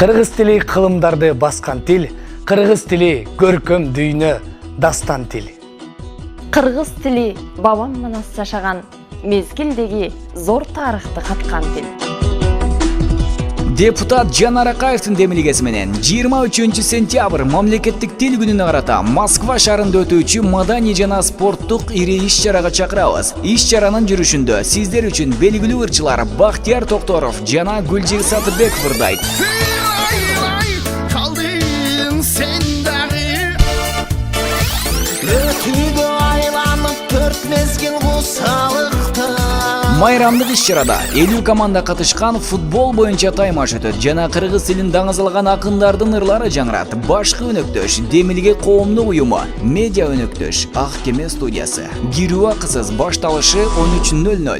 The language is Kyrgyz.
Кыргыз тили кылымдарды баскан тил, кыргыз тили көркөм дүйнө, дастан тил. Кыргыз тили бабам манас жашаган мезгилдеги зор тарыхты каткан тил. Депутат Жанар Акаевдин демилгеси менен 23 сентябрь мамлекеттик тил күнүнө карата Москва шаарында өтүүчү маданий жана спорттук ири иш-чарага чакырабыз. Иш-чаранын жүрүшүндө сиздер үчүн белгилүү ырчылар Бактияр Токторов жана Гүлжег Сатыбеков ырдайт. Майрамдык иш-чарада 50 команда катышкан, футбол боюнча таймаш өтөт жана кыргыз тилин даңазалаган акындардын ырлары жаңырат. Башкы өнөктөш Демилге коомдук уюму, медиа өнөктөш Ак Кеме студиясы. Кирүү акысыз, башталышы 13:00.